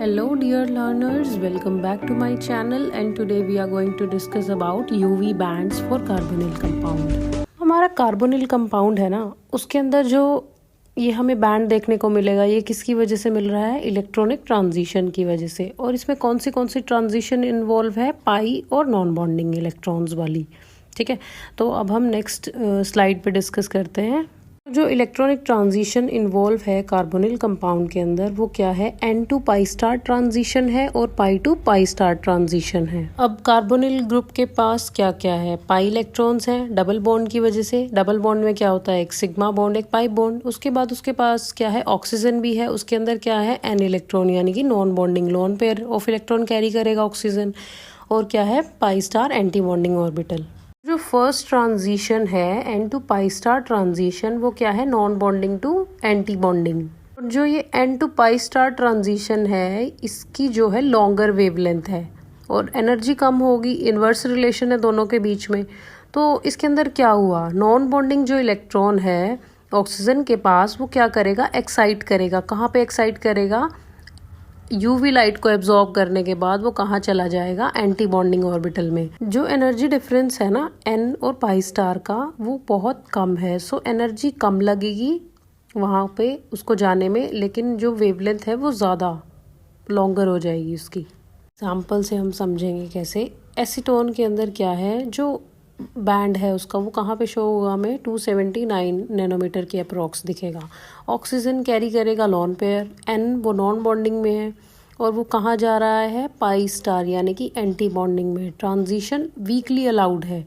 Hello dear learners, welcome back to my channel and today we are going to discuss about UV bands for carbonyl compound. हमारा carbonyl compound है ना, उसके अंदर जो ये हमें बैंड देखने को मिलेगा, ये किसकी वजह से मिल रहा है? इलेक्ट्रॉनिक ट्रांजिशन की वजह से। और इसमें कौन सी ट्रांजिशन इन्वॉल्व है? पाई और नॉन बॉन्डिंग इलेक्ट्रॉन्स वाली। ठीक है, तो अब हम नेक्स्ट स्लाइड पे डिस्कस करते हैं। जो इलेक्ट्रॉनिक ट्रांजिशन इन्वॉल्व है कार्बोनिल कंपाउंड के अंदर, वो क्या है? N to pi star transition है और pi to pi star transition है। अब कार्बोनिल ग्रुप के पास क्या क्या है? पाई इलेक्ट्रॉन्स हैं डबल बॉन्ड की वजह से। डबल बॉन्ड में क्या होता है? एक सिग्मा बॉन्ड, एक पाई बॉन्ड। उसके बाद उसके पास क्या है? ऑक्सीजन भी है। उसके अंदर क्या है? N इलेक्ट्रॉन, यानी कि non bonding lone pair of electron carry करेगा ऑक्सीजन। और क्या है? Pi star anti bonding orbital. जो फर्स्ट ट्रांजिशन है N to pi star transition, वो क्या है? Non bonding to anti bonding. और जो ये N to pi star transition है, इसकी जो है लॉन्गर वेवलेंथ है और एनर्जी कम होगी। इन्वर्स रिलेशन है दोनों के बीच में। तो इसके अंदर क्या हुआ? नॉन बॉन्डिंग जो इलेक्ट्रॉन है ऑक्सीजन के पास, वो क्या करेगा? एक्साइट करेगा। कहाँ पे एक्साइट करेगा? यूवी लाइट को एब्जॉर्ब करने के बाद वो कहाँ चला जाएगा? एंटी बॉन्डिंग ऑर्बिटल में। जो एनर्जी डिफरेंस है ना N और पाई स्टार का, वो बहुत कम है। सो एनर्जी कम लगेगी वहाँ पे उसको जाने में, लेकिन जो वेवलेंथ है वो ज़्यादा लॉन्गर हो जाएगी उसकी। एग्जाम्पल से हम समझेंगे कैसे। एसीटोन के अंदर क्या है? जो बैंड है उसका, वो कहाँ पे शो होगा हमें? 279 नैनोमीटर के अप्रॉक्स दिखेगा। ऑक्सीजन कैरी करेगा लॉन पेयर, N वो नॉन बॉन्डिंग में है और वो कहाँ जा रहा है? पाई स्टार, यानी कि एंटी बॉन्डिंग में। ट्रांजिशन वीकली अलाउड है।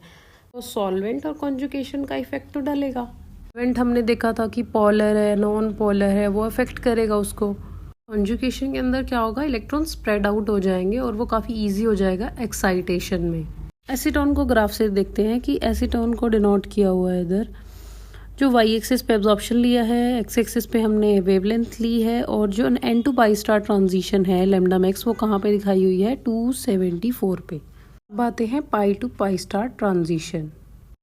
तो सॉल्वेंट और कॉन्जुगेशन का इफेक्ट तो डलेगा। सॉल्वेंट हमने देखा था कि पोलर है, नॉन पोलर है, वो अफेक्ट करेगा उसको। कॉन्जुगेशन के अंदर क्या होगा? इलेक्ट्रॉन स्प्रेड आउट हो जाएंगे और वो काफ़ी ईजी हो जाएगा एक्साइटेशन में। एसीटोन को ग्राफ से देखते हैं कि एसीटोन को डिनोट किया हुआ है इधर। जो वाई एक्सिस पे एब्जॉर्प्शन लिया है, एक्स एक्सिस पे हमने वेवलेंथ ली है, और जो N to pi star transition है लैम्डा मैक्स, वो कहाँ पे दिखाई हुई है? 274 पे। अब आते हैं pi to pi star transition.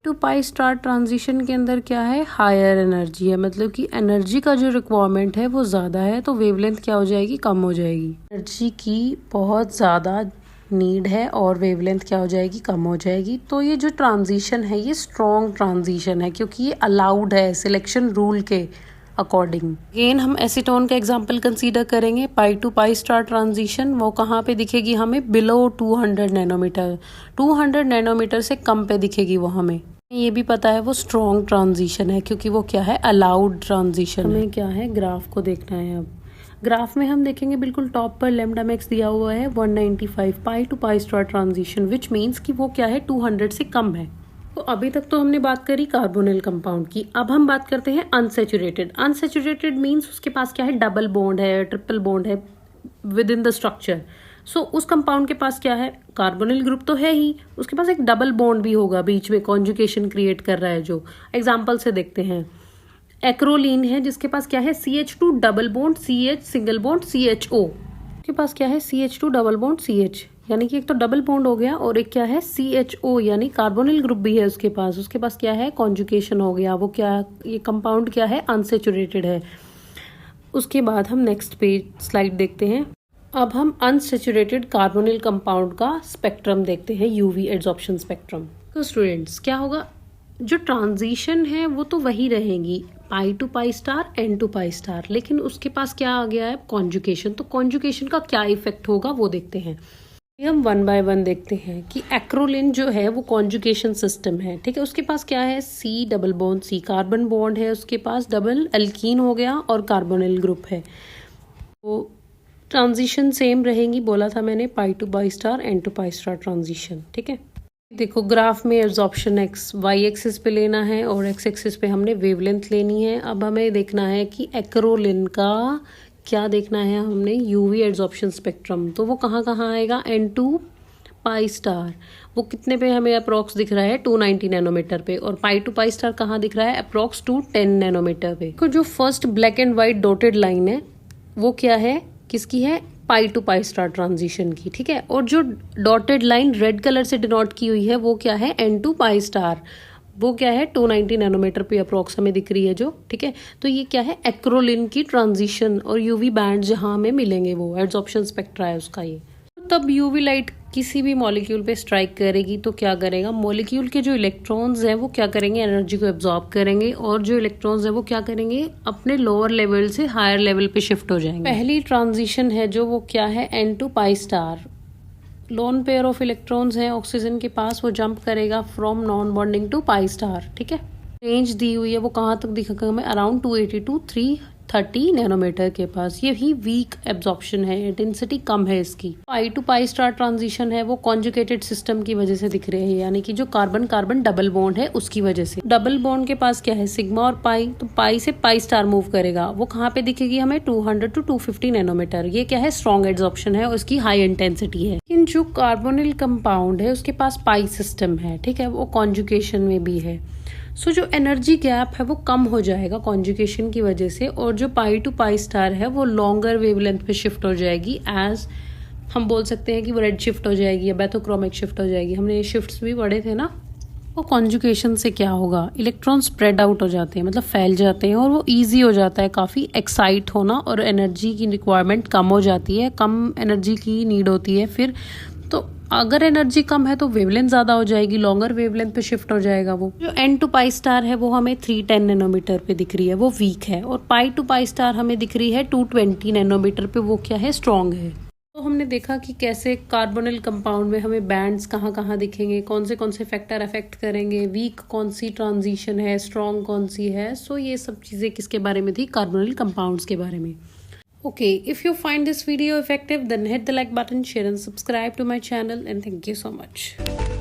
To pi star transition के अंदर क्या है? हायर एनर्जी है, मतलब कि एनर्जी का जो रिक्वायरमेंट है वो ज़्यादा है, तो वेवलेंथ क्या हो जाएगी? कम हो जाएगी। एनर्जी की बहुत ज़्यादा नीड है और वेवलेंथ क्या हो जाएगी? कम हो जाएगी। तो ये जो ट्रांजिशन है ये स्ट्रॉन्ग ट्रांजिशन है, क्योंकि ये अलाउड है सिलेक्शन रूल के अकॉर्डिंग। अगेन हम एसीटोन का एग्जांपल कंसीडर करेंगे। पाई टू पाई स्टार ट्रांजिशन वो कहाँ पे दिखेगी हमें? Below 200 nanometre. 200 नैनोमीटर से कम पे दिखेगी वो हमें। ये भी पता है वो स्ट्रॉन्ग ट्रांजिशन है, क्योंकि वो क्या है? Allowed transition. हमें क्या है? ग्राफ को देखना है। अब ग्राफ में हम देखेंगे बिल्कुल टॉप पर लैम्डा मैक्स दिया हुआ है 195 pi to pi star transition, which means कि वो क्या है? 200 से कम है। तो अभी तक तो हमने बात करी कार्बोनिल कंपाउंड की। अब हम बात करते हैं अनसेचुरेटेड। अनसेचुरेटेड मीन्स उसके पास क्या है? डबल बॉन्ड है, ट्रिपल बॉन्ड है विद इन द स्ट्रक्चर। सो उस कंपाउंड के पास क्या है? कार्बोनिल ग्रुप तो है ही, उसके पास एक डबल बॉन्ड भी होगा बीच में, कॉन्जुगेशन क्रिएट कर रहा है। जो एग्जाम्पल से देखते हैं, एक्रोलीन है जिसके पास क्या है? CH2 double bond CH single bond CHO। उसके पास क्या है? CH2 डबल बॉन्ड CH, यानी कि एक तो डबल बॉन्ड हो गया और एक क्या है? CHO, यानी कार्बोनिल ग्रुप भी है उसके पास। उसके पास क्या है? कॉन्जुगेशन हो गया। वो क्या? ये कंपाउंड क्या है? अनसेचुरेटेड है। उसके बाद हम नेक्स्ट पेज स्लाइड देखते हैं। अब हम अनसेचुरेटेड कार्बोनिल कंपाउंड का स्पेक्ट्रम देखते हैं, यूवी एड्सॉर्प्शन स्पेक्ट्रम। तो स्टूडेंट्स क्या होगा? जो ट्रांजिशन है वो तो वही रहेगी, pi to pi star, N to pi star, लेकिन उसके पास क्या आ गया है? कॉन्जुगेशन। तो कॉन्जुगेशन का क्या इफेक्ट होगा वो देखते हैं। हम वन बाय वन देखते हैं कि एक्रोलिन जो है वो कॉन्जुगेशन सिस्टम है। ठीक है, उसके पास क्या है? C double bond C, carbon bond है उसके पास, डबल एल्कीन हो गया और कार्बोनिल ग्रुप है। तो ट्रांजिशन सेम रहेंगी, बोला था मैंने, pi to pi star, N to pi star transition. ठीक है, देखो ग्राफ में एब्जॉर्प्शन एक्स वाई एक्सिस पे लेना है और एक्स एक्सिस पे हमने वेवलेंथ लेनी है। अब हमें देखना है कि एक्रोलिन का क्या देखना है हमने? UV adsorption spectrum. तो वो कहाँ कहाँ आएगा? N टू पाई स्टार वो कितने पे हमें अप्रॉक्स दिख रहा है? 290 नैनोमीटर पे। और पाई टू पाई स्टार कहाँ दिख रहा है? अप्रॉक्स 210 नैनोमीटर पे। तो जो first black and white dotted line है वो क्या है? किसकी है? Pi to pi star transition की। ठीक है, और जो डॉटेड लाइन रेड कलर से डिनोट की हुई है वो क्या है? N to pi star. वो क्या है 290 नैनोमीटर पे अप्रोक्स हमें दिख रही है जो, ठीक है। तो ये क्या है, एक्रोलिन की ट्रांजिशन और यूवी बैंड जहाँ हमें मिलेंगे वो एड्सॉर्प्शन स्पेक्ट्रा है उसका ये। तब यूवी लाइट किसी भी मॉलिक्यूल पे स्ट्राइक करेगी तो क्या करेगा, मॉलिक्यूल के जो इलेक्ट्रॉन्स हैं वो क्या करेंगे, एनर्जी को एब्जॉर्ब करेंगे, और जो इलेक्ट्रॉन्स हैं वो क्या करेंगे, अपने लोअर लेवल से हायर लेवल पे शिफ्ट हो जाएंगे। पहली ट्रांजिशन है जो वो क्या है, N2 pi star. Lone pair of electrons हैं ऑक्सीजन के पास, वो जंप करेगा from non bonding to pi star, ठीक है। रेंज दी हुई है वो कहाँ तक दिखेगा हमें, अराउंड 280 टू 330 नैनोमीटर के पास। ये भी वीक एब्जॉर्प्शन है, इंटेंसिटी कम है इसकी। पाई टू पाई स्टार ट्रांजिशन है वो कॉन्जुगेटेड सिस्टम की वजह से दिख रहे हैं, यानी कि जो कार्बन कार्बन डबल बॉन्ड है उसकी वजह से। डबल बॉन्ड के पास क्या है, सिग्मा और पाई, तो पाई से पाई स्टार मूव करेगा, वो कहाँ पे दिखेगी हमें 200 टू 250 नैनोमीटर। ये क्या है, स्ट्रॉन्ग एब्जॉर्प्शन है, उसकी हाई इंटेंसिटी है। लेकिन जो कार्बोनिल कंपाउंड है उसके पास पाई सिस्टम है, ठीक है, वो कॉन्जुगेशन में भी है। सो जो एनर्जी गैप है वो कम हो जाएगा कॉन्जुगेशन की वजह से, और जो पाई टू पाई स्टार है वो लॉन्गर वेवलेंथ पे शिफ्ट हो जाएगी, एज हम बोल सकते हैं कि वो रेड शिफ्ट हो जाएगी या बैथोक्रोमिक शिफ्ट हो जाएगी। हमने ये शिफ्ट्स भी पढ़े थे ना। वो कॉन्जुगेशन से क्या होगा, इलेक्ट्रॉन स्प्रेड आउट हो जाते हैं, मतलब फैल जाते हैं, और वो ईजी हो जाता है काफ़ी एक्साइट होना, और एनर्जी की रिक्वायरमेंट कम हो जाती है, कम एनर्जी की नीड होती है फिर। तो अगर एनर्जी कम है तो वेवलेंथ ज़्यादा हो जाएगी, लॉन्गर वेवलेंथ पे शिफ्ट हो जाएगा वो। जो N2 पाई स्टार है वो हमें 310 नैनोमीटर पे दिख रही है, वो वीक है, और पाई टू पाई स्टार हमें दिख रही है 220 नैनोमीटर पे, वो क्या है, स्ट्रॉन्ग है। तो हमने देखा कि कैसे कार्बोनिल कंपाउंड में हमें बैंड्स कहाँ कहाँ दिखेंगे, कौन से फैक्टर अफेक्ट करेंगे, वीक कौन सी ट्रांजिशन है, स्ट्रॉन्ग कौन सी है। सो ये सब चीज़ें किसके बारे में थी, कार्बोनिल कंपाउंड्स के बारे में। Okay, if you find this video effective, then hit the like button, share and subscribe to my channel, and thank you so much.